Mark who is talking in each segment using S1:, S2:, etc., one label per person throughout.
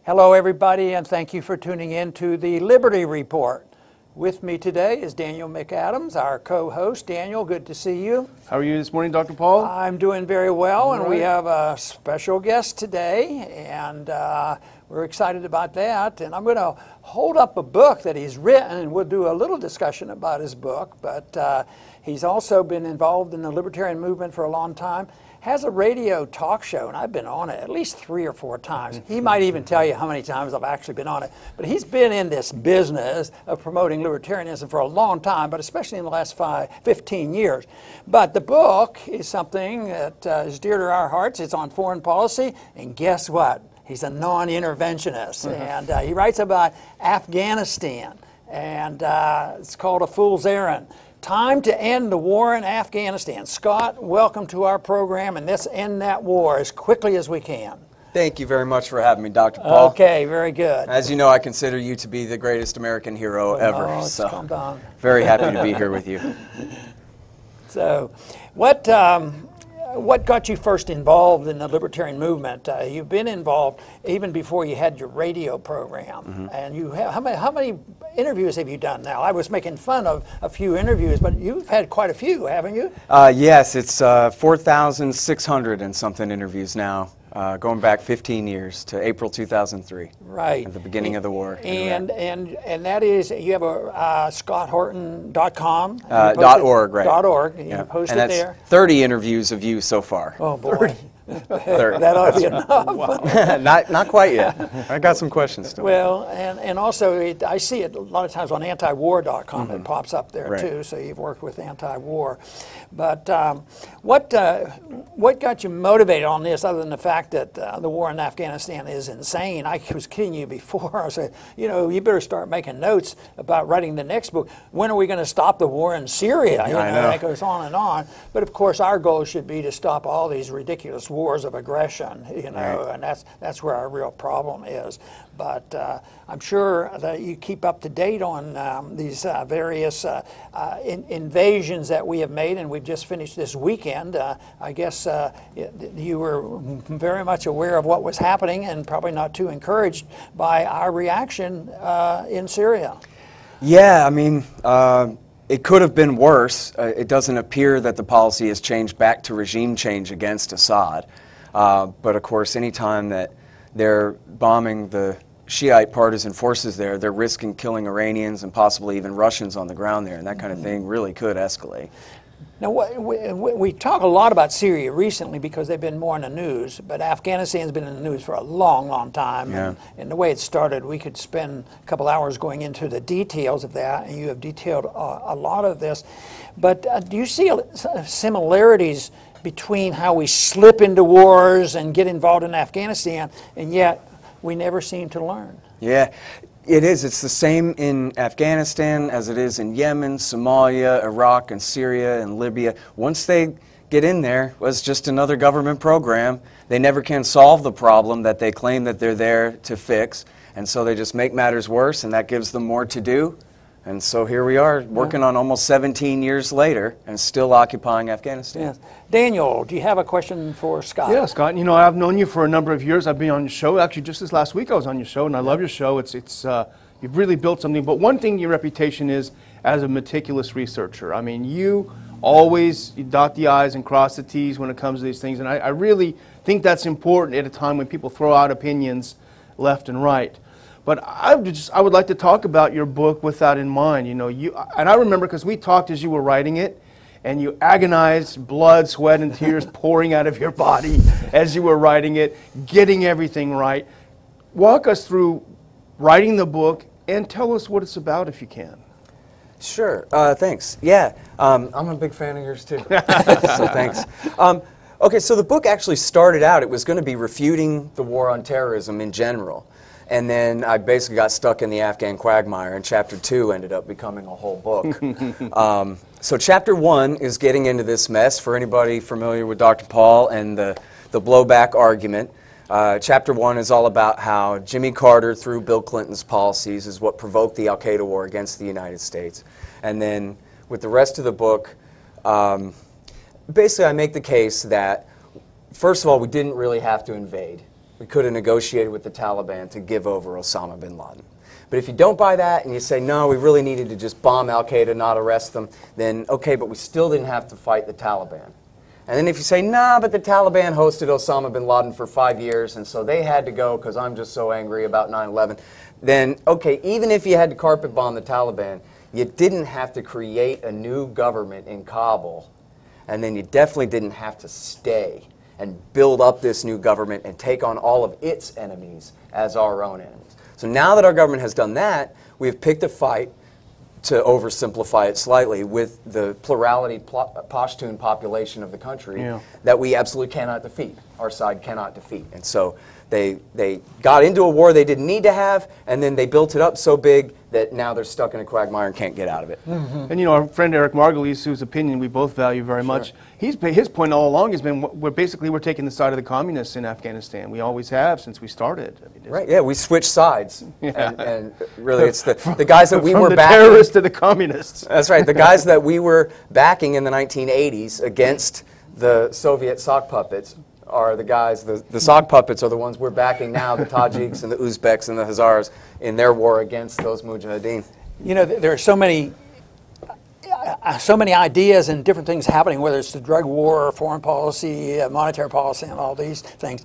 S1: Hello, everybody, and thank you for tuning in to the Liberty Report. With me today is Daniel McAdams, our co-host. Daniel, good to see you.
S2: How are you this morning, Dr. Paul?
S1: I'm doing very well, and we
S2: right.
S1: have a special guest today, and we're excited about that. And I'm going to hold up a book that he's written, and we'll do a little discussion about his book. But he's also been involved in the libertarian movement for a long time. Has a radio talk show, and I've been on it at least 3 or 4 times. He might even tell you how many times I've actually been on it. But he's been in this business of promoting libertarianism for a long time, but especially in the last 15 years. But the book is something that is dear to our hearts. It's on foreign policy, and guess what? He's a non-interventionist, and he writes about Afghanistan, and it's called A Fool's Errand. Time to end the war in Afghanistan. Scott, welcome to our program, and let's end that war as quickly as we can.
S3: Thank you very much for having me, Dr. Paul.
S1: Okay, very good.
S3: As you know, I consider you to be the greatest American hero ever.
S1: Oh,
S3: so
S1: calm down.
S3: Very happy to be here with you.
S1: So, what got you first involved in the libertarian movement? You've been involved even before you had your radio program, and you have, how many interviews have you done now? I was making fun of a few interviews, but you've had quite a few, haven't you?
S3: Yes, it's 4,600 and something interviews now, going back 15 years to April 2003.
S1: Right.
S3: At the beginning of the war.
S1: And that is, you have a scotthorton.com?
S3: .org, right.
S1: .org, and you
S3: Yeah.
S1: post
S3: And
S1: it
S3: that's
S1: there.
S3: 30 interviews of you so far.
S1: Oh, boy.
S3: 30.
S1: That ought to be enough.
S3: not quite yet. I got some questions still.
S1: Well, and also I see it a lot of times on antiwar.com. It pops up there
S3: Right.
S1: too. So you've worked with anti-war. But what got you motivated on this, other than the fact that the war in Afghanistan is insane? I was kidding you before. I said, you know, you better start making notes about writing the next book. When are we going to stop the war in Syria? You know, it goes on and on. But of course, our goal should be to stop all these ridiculous wars of aggression, you know, and that's where our real problem is. But I'm sure that you keep up to date on these various invasions that we have made, and we've just finished this weekend. I guess you were very much aware of what was happening and probably not too encouraged by our reaction in Syria.
S3: Yeah, I mean, it could have been worse. It doesn't appear that the policy has changed back to regime change against Assad. But of course, anytime that they're bombing the Shiite partisan forces there, they're risking killing Iranians and possibly even Russians on the ground there, and that kind of thing really could escalate.
S1: Now, we talk a lot about Syria recently because they've been more in the news, but Afghanistan's been in the news for a long, long time.
S3: Yeah.
S1: And the way it started, we could spend a couple hours going into the details of that, and you have detailed a lot of this. But do you see similarities between how we slip into wars and get involved in Afghanistan, and yet we never seem to learn?
S3: Yeah, it is. It's the same in Afghanistan as it is in Yemen, Somalia, Iraq, and Syria, and Libya. Once they get in there, well, it's just another government program. They never can solve the problem that they claim that they're there to fix, and so they just make matters worse, and that gives them more to do. And so here we are, working on almost 17 years later and still occupying Afghanistan.
S1: Yes. Daniel, do you have a question for Scott?
S2: Yeah, Scott. You know, I've known you for a number of years. I've been on your show. Actually, just this last week I was on your show, and I love your show. You've really built something. But one thing your reputation is as a meticulous researcher. I mean, you dot the I's and cross the T's when it comes to these things. And I really think that's important at a time when people throw out opinions left and right. But I would like to talk about your book with that in mind. You know, and I remember because we talked as you were writing it, and you agonized, blood, sweat, and tears pouring out of your body as you were writing it, getting everything right. Walk us through writing the book and tell us what it's about if you can.
S3: Sure. Thanks. Yeah, I'm a big fan of yours too. So thanks. Okay, so the book actually started out, it was going to be refuting the war on terrorism in general. And then I basically got stuck in the Afghan quagmire, and Chapter 2 ended up becoming a whole book. So Chapter 1 is getting into this mess, for anybody familiar with Dr. Paul and the blowback argument. Chapter 1 is all about how Jimmy Carter, through Bill Clinton's policies, is what provoked the Al-Qaeda war against the United States. And then with the rest of the book, basically I make the case that, first of all, we didn't really have to invade. we could have negotiated with the Taliban to give over Osama bin Laden. But if you don't buy that and you say, no, we really needed to just bomb al-Qaeda, not arrest them, then okay, but we still didn't have to fight the Taliban. And then if you say, nah, but the Taliban hosted Osama bin Laden for 5 years, and so they had to go because I'm just so angry about 9/11, then okay, even if you had to carpet bomb the Taliban, you didn't have to create a new government in Kabul, and then you definitely didn't have to stay and build up this new government and take on all of its enemies as our own enemies. So now that our government has done that, we've picked a fight, to oversimplify it slightly, with the plurality Pashtun population of the country that we absolutely cannot defeat. Our side cannot defeat. And so they got into a war they didn't need to have, and then they built it up so big that now they're stuck in a quagmire and can't get out of it.
S2: Mm-hmm. And you know, our friend Eric Margulies, whose opinion we both value very much, his point all along has been we're taking the side of the communists in Afghanistan. We always have since we started. I mean,
S3: right, yeah, we switched sides. And really it's the guys that we were
S2: the
S3: backing.
S2: terrorists to the communists.
S3: That's right, the guys that we were backing in the 1980s against the Soviet sock puppets are the guys, the sock puppets are the ones we're backing now, the Tajiks and the Uzbeks and the Hazars in their war against those mujahideen.
S1: You know, there are so many ideas and different things happening, whether it's the drug war, or foreign policy, monetary policy, and all these things.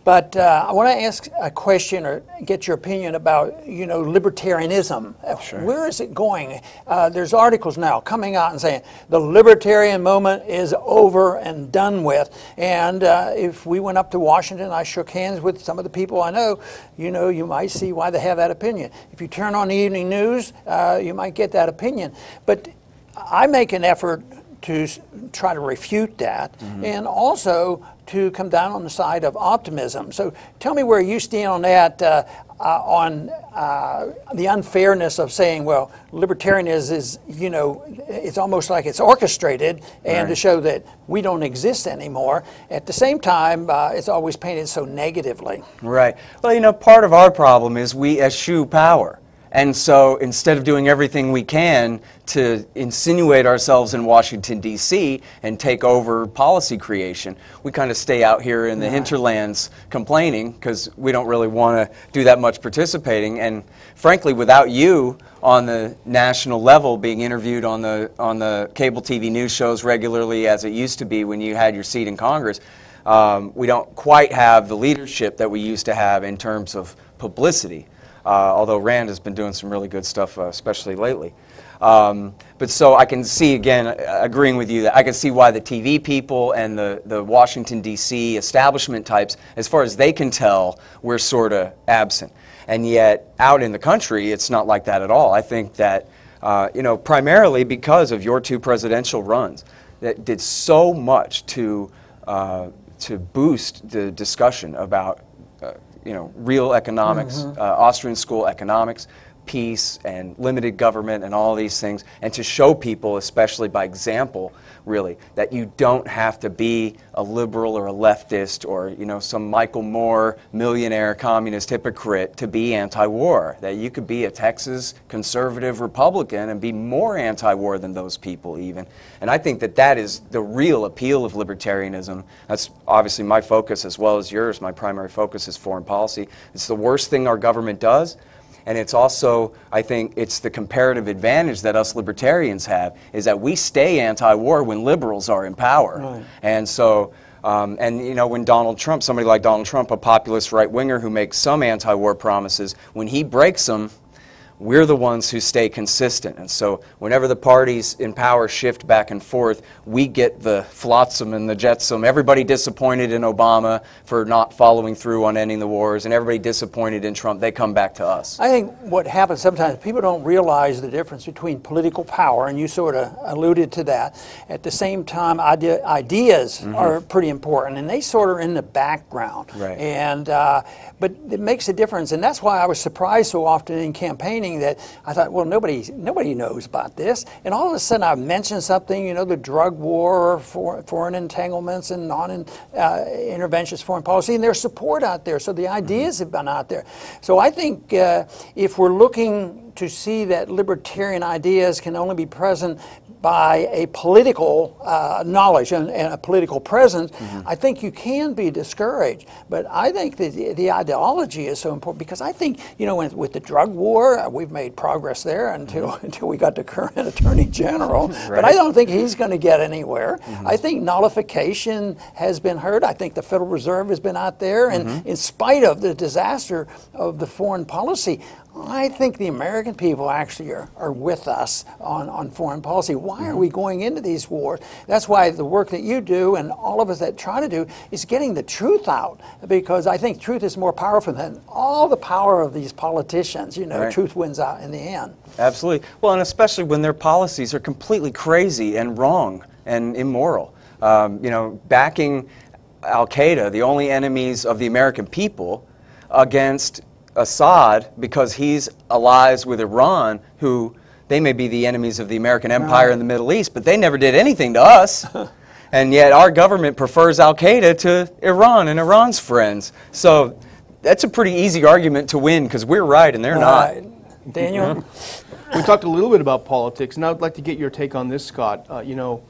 S1: But I want to ask a question or get your opinion about, you know, libertarianism. Sure. Where is it going? There's articles now coming out and saying the libertarian moment is over and done with. And if we went up to Washington, I shook hands with some of the people I know, you might see why they have that opinion. If you turn on the evening news, you might get that opinion. But I make an effort to try to refute that, and also to come down on the side of optimism. So tell me where you stand on that, on the unfairness of saying, well, libertarianism is, it's almost like it's orchestrated, and to show that we don't exist anymore. At the same time, it's always painted so negatively.
S3: Right. Well, part of our problem is we eschew power. And so instead of doing everything we can to insinuate ourselves in Washington, D.C. and take over policy creation, we kind of stay out here in the hinterlands complaining because we don't really want to do that much participating. And frankly, without you on the national level being interviewed on the cable TV news shows regularly as it used to be when you had your seat in Congress, we don't quite have the leadership that we used to have in terms of publicity. Although Rand has been doing some really good stuff, especially lately. But so I can see, again, agreeing with you, that I can see why the TV people and the Washington, D.C. establishment types, as far as they can tell, we're sort of absent. And yet, out in the country, it's not like that at all. I think that, primarily because of your two presidential runs, that did so much to boost the discussion about real economics, Austrian school economics, peace and limited government and all these things, and to show people, especially by example, really, that you don't have to be a liberal or a leftist or, some Michael Moore millionaire communist hypocrite to be anti-war, that you could be a Texas conservative Republican and be more anti-war than those people even. And I think that that is the real appeal of libertarianism. That's obviously my focus as well as yours. My primary focus is foreign policy. It's the worst thing our government does. And it's also, I think, it's the comparative advantage that us libertarians have, is that we stay anti-war when liberals are in power. Right. And so, when Donald Trump, somebody like Donald Trump, a populist right-winger who makes some anti-war promises, when he breaks them, we're the ones who stay consistent. And so whenever the parties in power shift back and forth, we get the flotsam and the jetsam. Everybody disappointed in Obama for not following through on ending the wars, and everybody disappointed in Trump. They come back to us.
S1: I think what happens sometimes, people don't realize the difference between political power, and you sort of alluded to that. At the same time, ideas are pretty important, and they sort of are in the background.
S3: Right.
S1: And but it makes a difference, and that's why I was surprised so often in campaigning that I thought, well, nobody knows about this, and all of a sudden I mentioned something, the drug war, or foreign entanglements, and non-interventionist foreign policy, and there's support out there. So the ideas have been out there. So I think if we're looking to see that libertarian ideas can only be present by a political knowledge and a political presence, I think you can be discouraged. But I think that the ideology is so important, because I think, you know, with the drug war, we've made progress there until we got the current Attorney General.
S3: Right.
S1: But I don't think he's going to get anywhere. I think nullification has been heard. I think the Federal Reserve has been out there, and in spite of the disaster of the foreign policy, I think the American people actually are with us on foreign policy. Why are we going into these wars? That's why the work that you do and all of us that try to do is getting the truth out, because I think truth is more powerful than all the power of these politicians. You know, truth wins out in the end.
S3: Absolutely. Well, and especially when their policies are completely crazy and wrong and immoral. You know, backing Al-Qaeda, the only enemies of the American people, against Assad because he's allies with Iran, who they may be the enemies of the American empire in the Middle East, but they never did anything to us. And yet our government prefers Al-Qaeda to Iran and Iran's friends. So that's a pretty easy argument to win, because we're right and they're not.
S1: Daniel?
S2: We talked a little bit about politics, and I'd like to get your take on this, Scott. You know,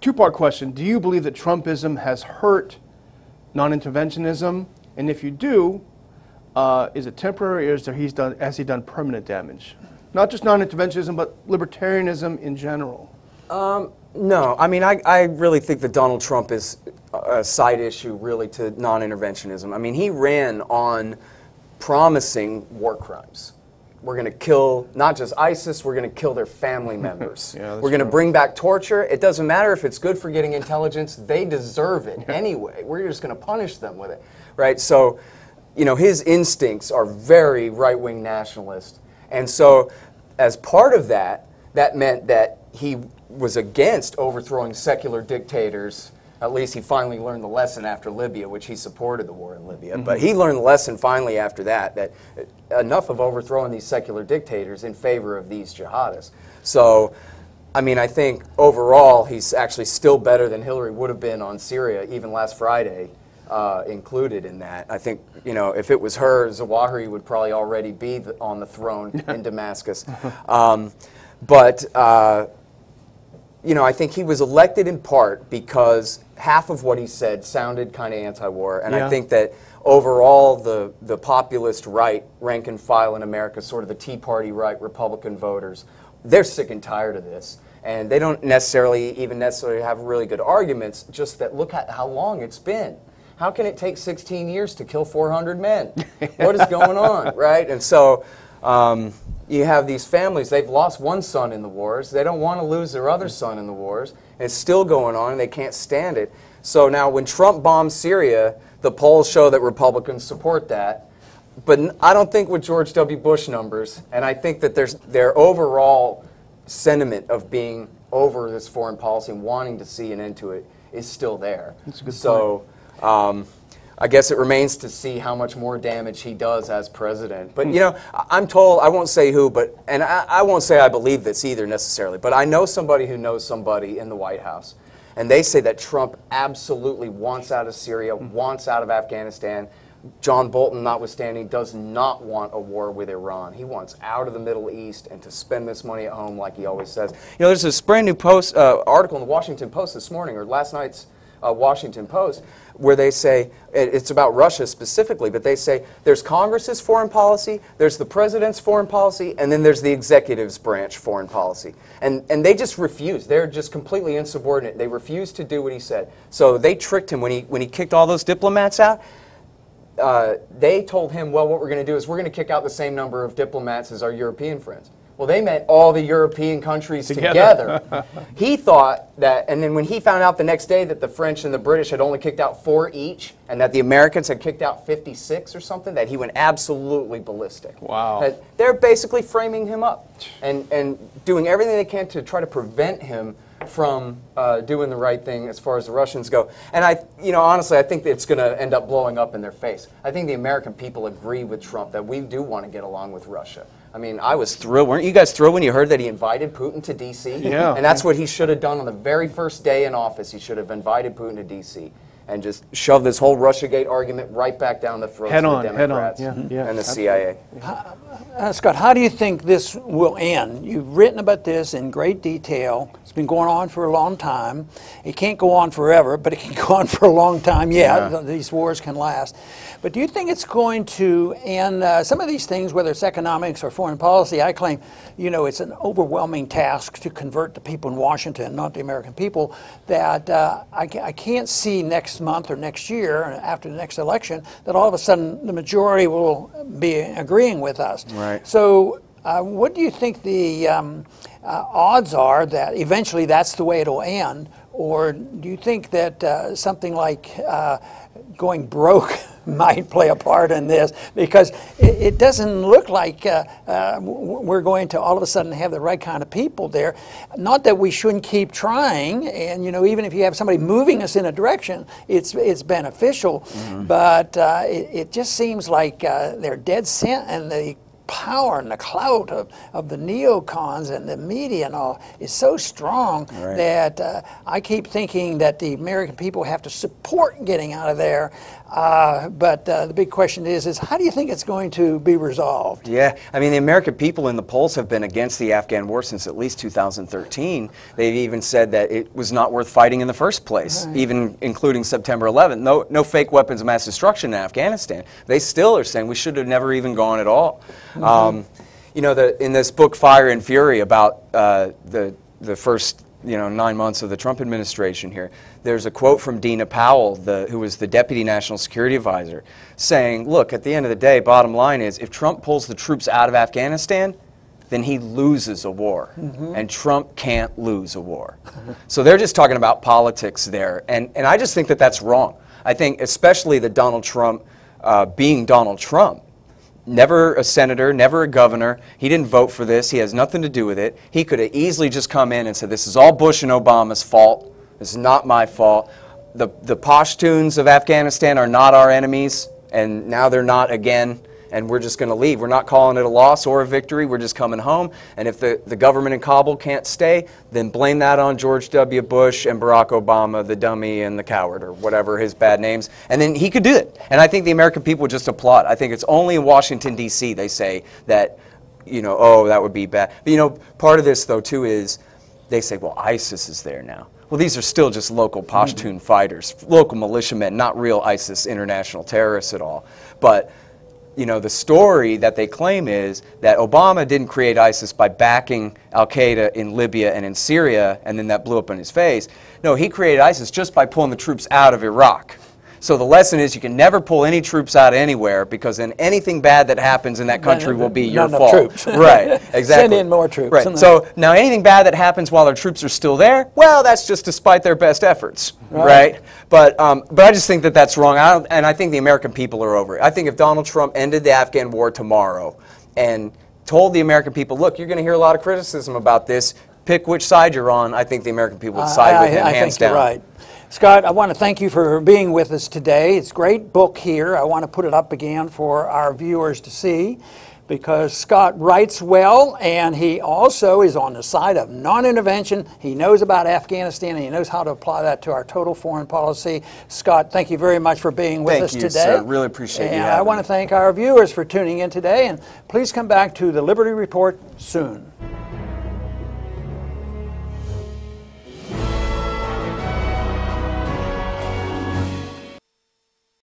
S2: two-part question. Do you believe that Trumpism has hurt non-interventionism? And if you do, is it temporary, or has he done permanent damage? Not just non-interventionism, but libertarianism in general.
S3: No, I mean, I really think that Donald Trump is a side issue, really, to non-interventionism. I mean, he ran on promising war crimes. We're going to kill not just ISIS, we're going to kill their family members. We're going to bring back torture. It doesn't matter if it's good for getting intelligence. They deserve it anyway. We're just going to punish them with it. Right? So, you know, his instincts are very right-wing nationalist. And so, as part of that, that meant that he was against overthrowing secular dictators. At least he finally learned the lesson after Libya, which he supported the war in Libya. But he learned the lesson finally after that, that enough of overthrowing these secular dictators in favor of these jihadists. So, I mean, I think overall he's actually still better than Hillary would have been on Syria, even last Friday, included in that. I think, you know, if it was her, Zawahiri would probably already be on the throne in Damascus. You know, I think he was elected in part because half of what he said sounded kind of anti-war, and I think that overall the populist right, rank and file in America, sort of the Tea Party right, Republican voters, they're sick and tired of this. And they don't necessarily have really good arguments, just that look at how long it's been. How can it take 16 years to kill 400 men? What is going on, right? And so you have these families, they've lost one son in the wars, they don't want to lose their other son in the wars, and it's still going on and they can't stand it. So now when Trump bombs Syria, the polls show that Republicans support that, but I don't think with George W. Bush numbers, and I think that their overall sentiment of being over this foreign policy and wanting to see an end to it is still there.
S2: That's a good point.
S3: I guess it remains to see how much more damage he does as president. But, you know, I'm told, I won't say who, but, and I won't say I believe this either necessarily, but I know somebody who knows somebody in the White House, and they say that Trump absolutely wants out of Syria, wants out of Afghanistan. John Bolton, notwithstanding, does not want a war with Iran. He wants out of the Middle East and to spend this money at home like he always says. You know, there's this brand new article in the Washington Post this morning, or last night's Washington Post, where they say, it's about Russia specifically, but they say there's Congress's foreign policy, there's the president's foreign policy, and then there's the executive's branch foreign policy. And they just refuse. They're just completely insubordinate. They refuse to do what he said. So they tricked him when he kicked all those diplomats out. They told him, well, what we're going to do is we're going to kick out the same number of diplomats as our European friends. Well, they meant all the European countries together. He thought that, and then when he found out the next day that the French and the British had only kicked out 4 each, and that the Americans had kicked out 56 or something, that he went absolutely ballistic.
S2: Wow.
S3: That they're basically framing him up and doing everything they can to try to prevent him from doing the right thing as far as the Russians go. And honestly, I think that it's going to end up blowing up in their face. I think the American people agree with Trump that we do want to get along with Russia. I mean, I was thrilled. Weren't you guys thrilled when you heard that he invited Putin to D.C.?
S2: Yeah.
S3: And that's what he should have done on the very first day in office. He should have invited Putin to D.C. and just shove this whole Russiagate argument right back down the throats of the Democrats and the CIA.
S1: Scott, how do you think this will end? You've written about this in great detail. It's been going on for a long time. It can't go on forever, but it can go on for a long time. Yeah. These wars can last. But do you think it's going to end some of these things, whether it's economics or foreign policy? I claim, you know, it's an overwhelming task to convert the people in Washington, not the American people, that I can't see next month or next year, after the next election, that all of a sudden the majority will be agreeing with us.
S3: Right.
S1: So what do you think the odds are that eventually that's the way it'll end? Or do you think that something like going broke might play a part in this? Because it doesn't look like we're going to all of a sudden have the right kind of people there. Not that we shouldn't keep trying, and you know, even if you have somebody moving us in a direction, it's beneficial. But it just seems like they're dead set, and the power and the clout of the neocons and the media and all is so strong that I keep thinking that the American people have to support getting out of there. But the big question is how do you think it's going to be resolved?
S3: Yeah, I mean, the American people in the polls have been against the Afghan war since at least 2013. They've even said that it was not worth fighting in the first place, even including September 11th. No fake weapons of mass destruction in Afghanistan. They still are saying we should have never even gone at all. You know, in this book, Fire and Fury, about the first 9 months of the Trump administration here, there's a quote from Dina Powell, who was the Deputy National Security Advisor, saying, look, at the end of the day, bottom line is, if Trump pulls the troops out of Afghanistan, then he loses a war. And Trump can't lose a war. So they're just talking about politics there. And I just think that that's wrong. I think especially that Donald Trump, being Donald Trump, never a senator, never a governor. He didn't vote for this. He has nothing to do with it. He could have easily just come in and said, this is all Bush and Obama's fault. This is not my fault. The Pashtuns of Afghanistan are not our enemies, and now they're not again, and we're just going to leave. We're not calling it a loss or a victory. We're just coming home. And if the government in Kabul can't stay, then blame that on George W. Bush and Barack Obama, the dummy and the coward, or whatever his bad names. And then he could do it. And I think the American people would just applaud. I think it's only in Washington, D.C. they say that, oh, that would be bad. But, part of this, though, too, is they say, well, ISIS is there now. Well, these are still just local Pashtun fighters, local militiamen, not real ISIS international terrorists at all. But the story that they claim is that Obama didn't create ISIS by backing al-Qaeda in Libya and in Syria, and then that blew up in his face. No, he created ISIS just by pulling the troops out of Iraq. So the lesson is you can never pull any troops out of anywhere, because then anything bad that happens in that country will be your fault.
S1: Troops.
S3: Right, exactly.
S1: Send in more troops.
S3: Right. So now anything bad that happens while their troops are still there, well, that's just despite their best efforts, right? But I just think that that's wrong, and I think the American people are over it. I think if Donald Trump ended the Afghan war tomorrow and told the American people, look, you're going to hear a lot of criticism about this, pick which side you're on, I think the American people would side with him, hands down.
S1: I think you're right. Scott, I want to thank you for being with us today. It's a great book here. I want to put it up again for our viewers to see, because Scott writes well, and he also is on the side of non-intervention. He knows about Afghanistan, and he knows how to apply that to our total foreign policy. Scott, thank you very much for being with us today.
S3: Thank you, sir. Really appreciate you having me.
S1: And I want to thank our viewers for tuning in today, and please come back to the Liberty Report soon.